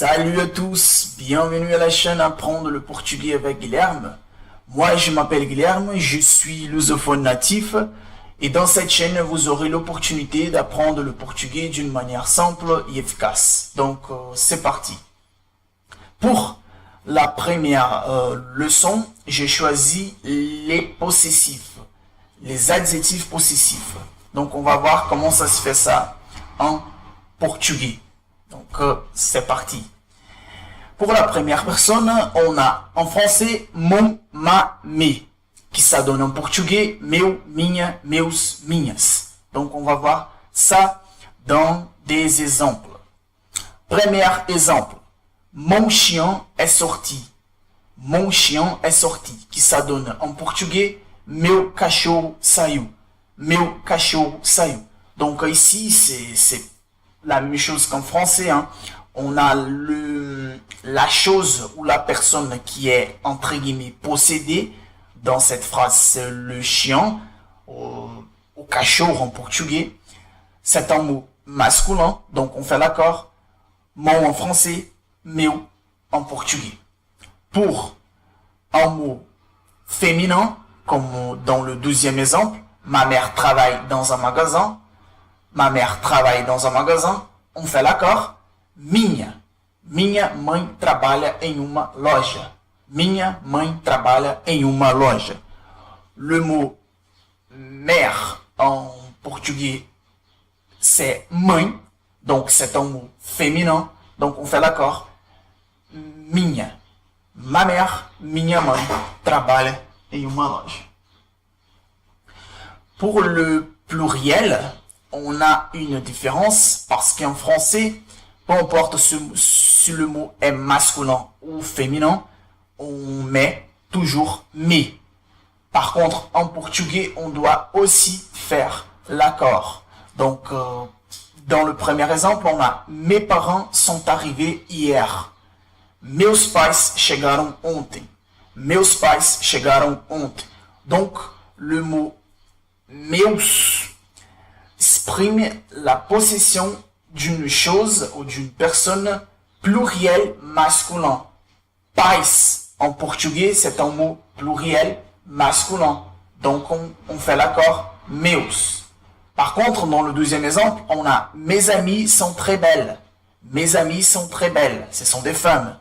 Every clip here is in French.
Salut à tous, bienvenue à la chaîne Apprendre le portugais avec Guilherme. Moi je m'appelle Guilherme, je suis lusophone natif et dans cette chaîne vous aurez l'opportunité d'apprendre le portugais d'une manière simple et efficace. Donc c'est parti. Pour la première leçon, j'ai choisi les possessifs, les adjectifs possessifs. Donc on va voir comment ça se fait ça en portugais. Donc, c'est parti. Pour la première personne, on a en français mon, ma, me, qui ça donne en portugais meu, minha, meus, minhas. Donc, on va voir ça dans des exemples. Premier exemple. Mon chien est sorti. Mon chien est sorti. Qui ça donne en portugais meu cachorro saiu. Meu cachorro saiu. Donc, ici, c'est la même chose qu'en français, hein. On a la chose ou la personne qui est entre guillemets possédée. Dans cette phrase, c'est le chien, au cachorro en portugais. C'est un mot masculin, donc on fait l'accord. Mon en français, meu en portugais. Pour un mot féminin, comme dans le deuxième exemple, ma mère travaille dans un magasin. Ma mère travaille dans un magasin, on fait l'accord. Minha mãe trabalha em uma loja. Minha mãe trabalha em uma loja. Le mot mère en portugais, c'est mãe, donc c'est un mot féminin, donc on fait l'accord. Minha, ma mère, minha mãe trabalha em uma loja. Pour le pluriel, on a une différence parce qu'en français, peu importe si le mot est masculin ou féminin, on met toujours me. Par contre, en portugais, on doit aussi faire l'accord. Donc, dans le premier exemple, on a mes parents sont arrivés hier. Meus pais chegaram ontem. Meus pais chegaram ontem. Donc, le mot meus exprime la possession d'une chose ou d'une personne pluriel masculin. Pais, en portugais, c'est un mot pluriel masculin. Donc, on fait l'accord meus. Par contre, dans le deuxième exemple, on a mes amies sont très belles. Mes amies sont très belles. Ce sont des femmes.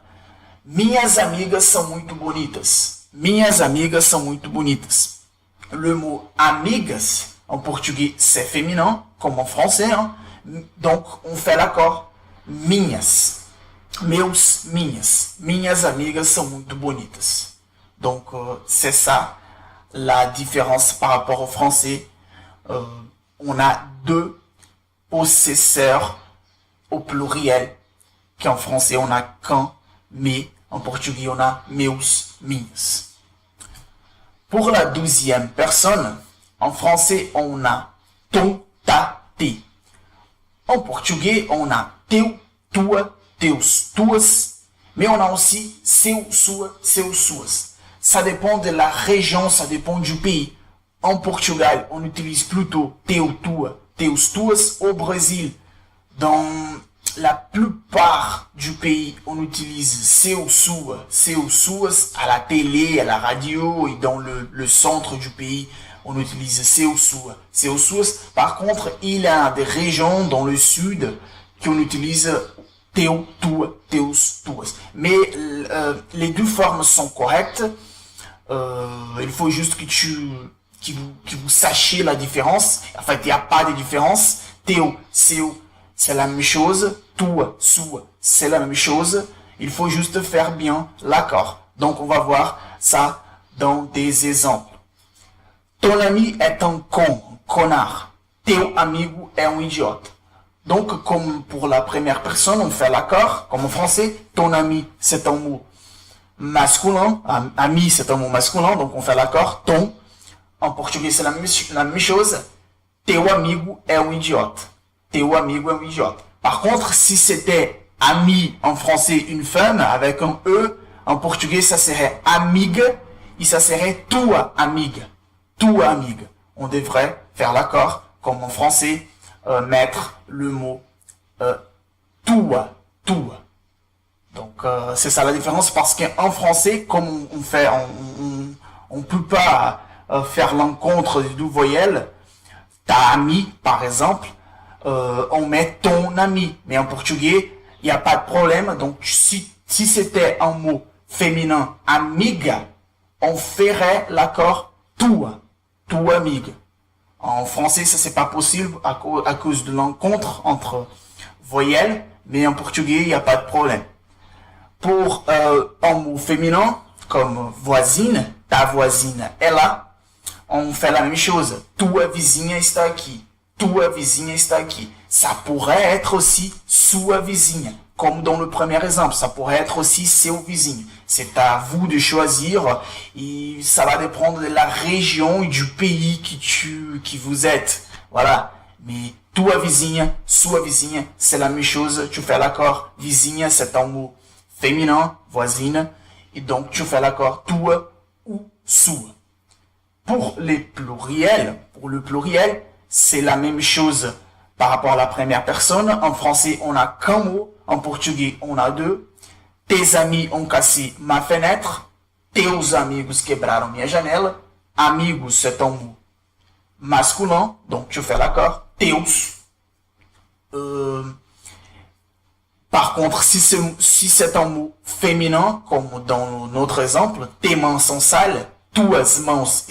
Minhas amigas são muito bonitas. Minhas amigas são muito bonitas. Le mot amigas, en portugais, c'est féminin, comme en français, hein. Donc, on fait l'accord. Minhas. Meus, minhas. Minhas amigas são muito bonitas. Donc, c'est ça la différence par rapport au français. On a deux possesseurs au pluriel, qu'en français, on a qu'un, mais en portugais, on a meus, minhas. Pour la deuxième personne, en français, on a ton, ta, te. En portugais, on a teu, tua, teus, tuas. Mais on a aussi seu, sua, seus, suas. Ça dépend de la région, ça dépend du pays. En Portugal, on utilise plutôt teu, tua, teus, tuas. Au Brésil, dans la plupart du pays, on utilise seu, sua, seus, suas. À la télé, à la radio et dans le centre du pays, on utilise seu, sua, seus, suas. Par contre, il y a des régions dans le sud qu'on utilise teu, tua, teus, tuas. Mais les deux formes sont correctes. Il faut juste que vous sachiez la différence. En fait, il n'y a pas de différence. Teu, seu, c'est la même chose. Tua, sua, c'est la même chose. Il faut juste faire bien l'accord. Donc, on va voir ça dans des exemples. Ton ami est un con, un connard. Teu amigo é um idiota. Donc, comme pour la première personne, on fait l'accord. Comme en français, ton ami, c'est un mot masculin. Ami, c'est un mot masculin. Donc, on fait l'accord. Ton. En portugais, c'est la même chose. Teu amigo é um idiota. Teu amigo é um idiota. Par contre, si c'était ami en français, une femme, avec un E, en portugais, ça serait amiga. Et ça serait tua amiga. Tua amiga. On devrait faire l'accord, comme en français, mettre le mot tua, tua. c'est ça la différence, parce qu'en français, comme on peut pas faire l'encontre des deux voyelles, ta ami, par exemple, on met ton ami. Mais en portugais, il n'y a pas de problème. Donc, si c'était un mot féminin, amiga, on ferait l'accord tua, tua amiga. En français, ça c'est pas possible à cause de l'encontre entre voyelles, mais en portugais, il n'y a pas de problème. Pour un mot féminin, comme voisine, ta voisine est là, on fait la même chose. Tua vizinha está aqui. Tua vizinha está aqui. Ça pourrait être aussi sua vizinha. Comme dans le premier exemple, ça pourrait être aussi seu vizinho. C'est à vous de choisir et ça va dépendre de la région et du pays qui vous êtes. Voilà. Mais tua vizinha, sua vizinha, c'est la même chose. Tu fais l'accord. Vizinha, c'est un mot féminin, voisine. Et donc, tu fais l'accord tua ou sua. Pour le pluriel, c'est la même chose par rapport à la première personne. En français, on a qu'un mot. En portugais, on a deux. Tes amis ont cassé ma fenêtre. Teus amigos quebraram minha janela. Amigos, c'est un mot masculin. Donc, tu fais l'accord. Teus. Par contre, si c'est un mot féminin, comme dans notre exemple, tes mains sont sales. Tuas mãos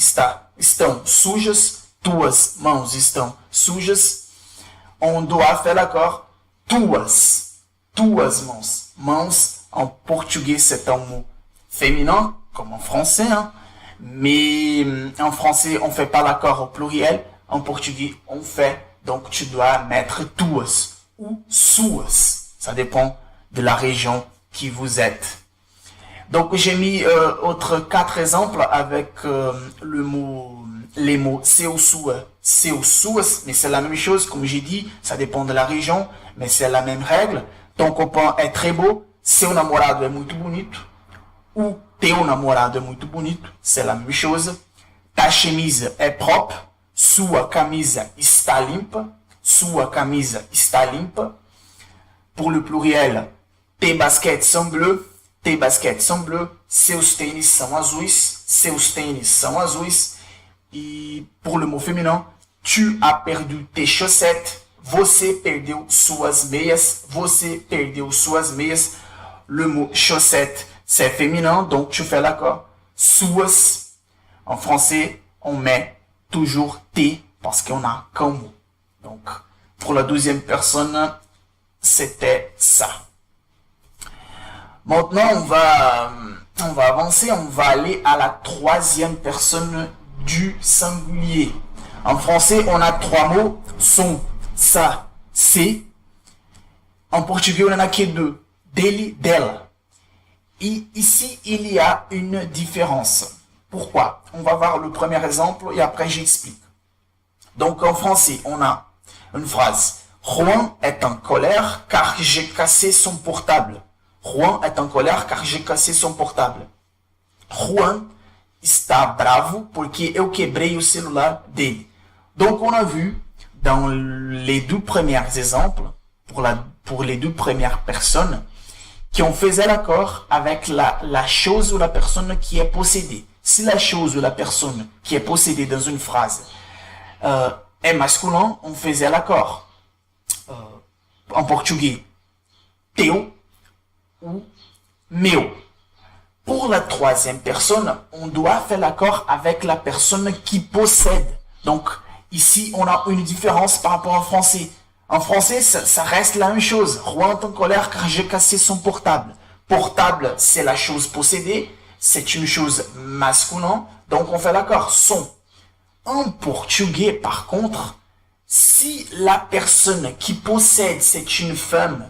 estão sujas. Tuas mãos estão sujas. On doit faire l'accord. Tuas mãos. Mãos, en portugais, c'est un mot féminin, comme en français, hein. Mais en français, on fait pas l'accord au pluriel. En portugais, on fait. Donc, tu dois mettre tuas ou suas. Ça dépend de la région qui vous êtes. Donc, j'ai mis autres 4 exemples avec les mots seu, sua, suas, mais c'est la même chose, comme j'ai dit, ça dépend de la région, mais c'est la même règle. Ton copain est très beau, seu namorado é muito bonito, ou teu namorado é muito bonito, c'est la même chose. Ta chemise est propre, sua camisa está limpa, sua camisa está limpa. Pour le pluriel, tes baskets sont bleues, tes baskets sont bleues, seus tênis são azuis, seus tênis são azuis. E pour le mot féminin, tu as perdu tes chaussettes, você perdeu suas meias, você perdeu suas meias. Le mot chaussette, c'est féminin, donc tu fais l'accord. Suas. En français, on met toujours tes parce qu'on a qu'un mot. Donc, pour la deuxième personne, c'était ça. Maintenant, on va avancer, on va aller à la troisième personne du singulier. En français, on a 3 mots, son, ça, c'est. En portugais, on en a que 2, dele, dela. Et ici, il y a une différence. Pourquoi? On va voir le premier exemple et après j'explique. Donc en français, on a une phrase. Juan est en colère car j'ai cassé son portable. Juan est en colère car j'ai cassé son portable. Juan está bravo porque eu quebrei o celular dele. Donc on a vu dans les 2 premiers exemples, pour les 2 premières personnes, qu'on faisait l'accord avec la chose ou la personne qui est possédée. Si la chose ou la personne qui est possédée dans une phrase est masculin, on faisait l'accord. En portugais, teu ou meu. Pour la troisième personne, on doit faire l'accord avec la personne qui possède. Donc, ici, on a une différence par rapport en français. En français, ça reste la même chose. Juan est en colère car j'ai cassé son portable. Portable, c'est la chose possédée. C'est une chose masculine. Donc, on fait l'accord. Son. En portugais, par contre, si la personne qui possède, c'est une femme,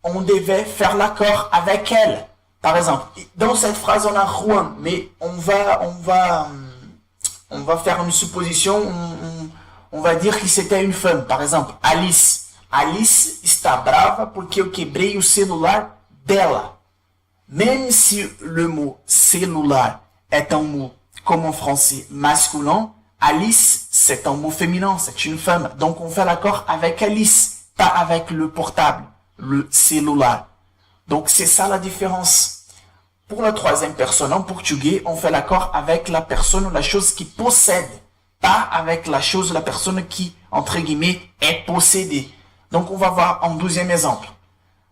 on devait faire l'accord avec elle. Par exemple, dans cette phrase, on a Juan, mais on va faire une supposition, on va dire que c'était une femme. Par exemple, Alice. Alice está brava porque eu quebrei o celular dela. Même si le mot celular est un mot, comme en français, masculin, Alice, c'est un mot féminin, c'est une femme. Donc, on fait l'accord avec Alice, pas avec le portable, le cellulaire. Donc, c'est ça la différence. Pour la troisième personne, en portugais, on fait l'accord avec la personne ou la chose qui possède, pas avec la chose ou la personne qui, entre guillemets, est possédée. Donc, on va voir un deuxième exemple.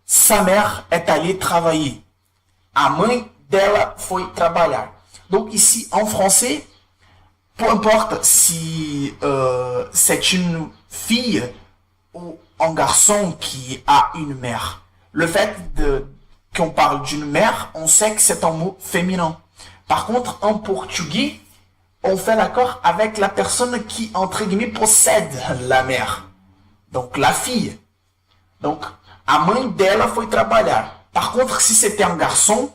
Sa mère est allée travailler. A mãe dela foi trabalhar. Donc, ici, en français, peu importe si c'est une fille ou un garçon qui a une mère. Le fait qu'on parle d'une mère, on sait que c'est un mot féminin. Par contre, en portugais, on fait l'accord avec la personne qui, entre guillemets, possède la mère. Donc, la fille. Donc, a mãe dela foi trabalhar. Par contre, si c'était un garçon,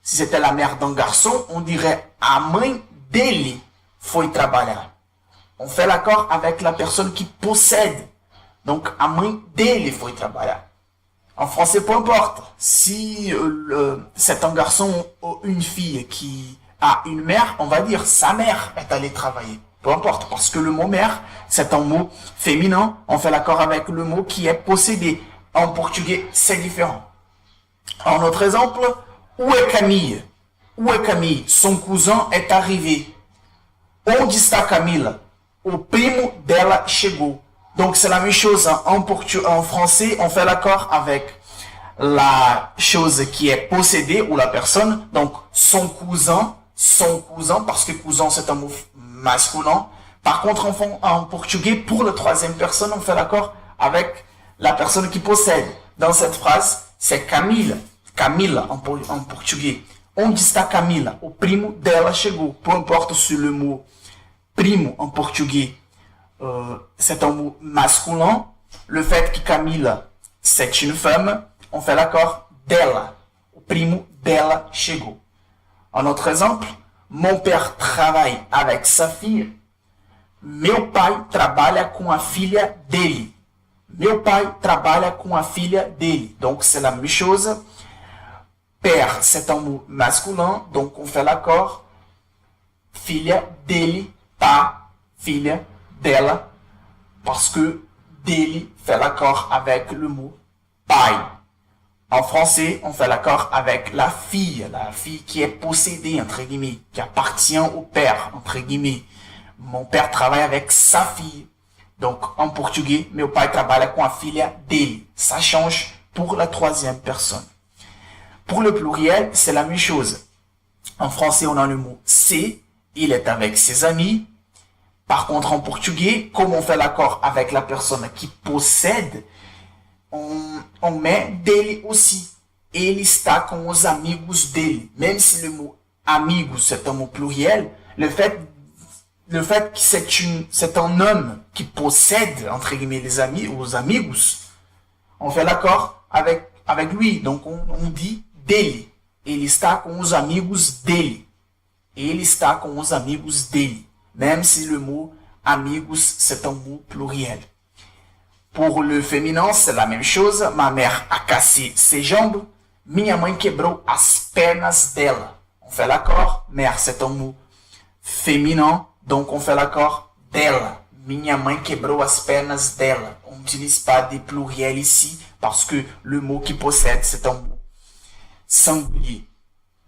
si c'était la mère d'un garçon, on dirait a mãe dele foi trabalhar. On fait l'accord avec la personne qui possède. Donc, a mãe dele foi trabalhar. En français, peu importe. Si c'est un garçon ou une fille qui a une mère, on va dire sa mère est allée travailler. Peu importe, parce que le mot mère, c'est un mot féminin. On fait l'accord avec le mot qui est possédé. En portugais, c'est différent. En autre exemple, où est Camille? Où est Camille? Son cousin est arrivé. Onde está Camila? O primo dela chegou. Donc c'est la même chose en français, on fait l'accord avec la chose qui est possédée ou la personne. Donc son cousin, parce que cousin c'est un mot masculin. Par contre en portugais, pour la troisième personne, on fait l'accord avec la personne qui possède. Dans cette phrase, c'est Camila. Camila en portugais. Onde está Camila? O primo dela chegou. Peu importe si le mot primo en portugais c'est un mot masculin. Le fait que Camila c'est une femme, on fait l'accord dela. O primo dela chegou. Un autre exemple, mon père travaille avec sa fille. Meu pai trabalha com a filha dele. Meu pai trabalha com a filha dele. Donc c'est la même chose. Père, c'est un mot masculin, donc on fait l'accord. Filha dele, pas filha dela, parce que dele fait l'accord avec le mot pai. En français, on fait l'accord avec la fille qui est possédée, entre guillemets, qui appartient au père, entre guillemets. Mon père travaille avec sa fille. Donc, en portugais, meu pai trabalha com a filha dele. Ça change pour la troisième personne. Pour le pluriel, c'est la même chose. En français, on a le mot c'est, il est avec ses amis. Par contre, en portugais, comme on fait l'accord avec la personne qui possède, on met dele aussi. Ele está com os amigos dele. Même si le mot amigos, c'est un mot pluriel, le fait que c'est un homme qui possède, entre guillemets, les amis, ou os amigos, on fait l'accord avec lui. Donc, on dit dele. Ele está com os amigos dele. Ele está com os amigos dele. Même si le mot amigos, c'est un mot pluriel. Pour le féminin, c'est la même chose. Ma mère a cassé ses jambes. Minha mãe quebrou as pernas dela. On fait l'accord. Mère, c'est un mot féminin. Donc, on fait l'accord dela. Minha mãe quebrou as pernas dela. On n'utilise pas des pluriels ici parce que le mot qui possède, c'est un mot singulier.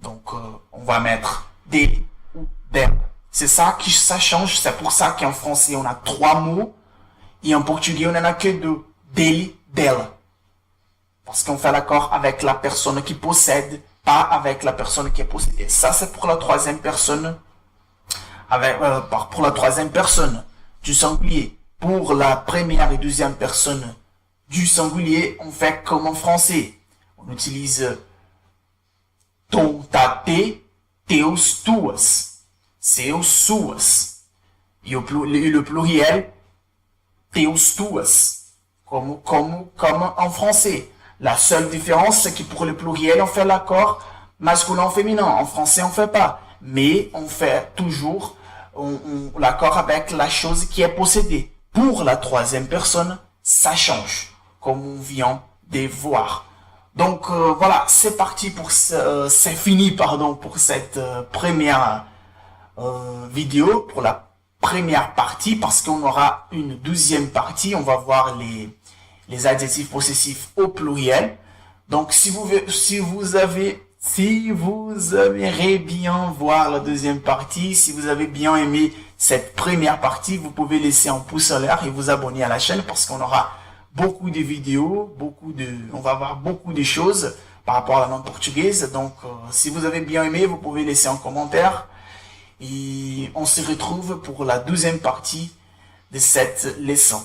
Donc, on va mettre dele ou dela. C'est ça qui ça change. C'est pour ça qu'en français, on a 3 mots. Et en portugais, on n'en a que 2. Dele, dela. Parce qu'on fait l'accord avec la personne qui possède, pas avec la personne qui est possédée. Ça, c'est pour la troisième personne. Pour la troisième personne du singulier. Pour la première et deuxième personne du singulier, on fait comme en français. On utilise ton, ta, te, teus, tuas. Seus, suas. Et le pluriel, teus, tuas. Comme en français. La seule différence, c'est que pour le pluriel, on fait l'accord masculin-féminin. En français, on fait pas. Mais on fait toujours l'accord avec la chose qui est possédée. Pour la troisième personne, ça change, comme on vient de voir. Donc voilà, c'est parti c'est fini pour cette première vidéo, pour la première partie, parce qu'on aura une deuxième partie. On va voir les adjectifs possessifs au pluriel. Donc, si vous aimeriez bien voir la deuxième partie, si vous avez bien aimé cette première partie, vous pouvez laisser un pouce en l'air et vous abonner à la chaîne parce qu'on aura beaucoup de vidéos, on va voir beaucoup de choses par rapport à la langue portugaise. Donc, si vous avez bien aimé, vous pouvez laisser un commentaire et on se retrouve pour la deuxième partie de cette leçon.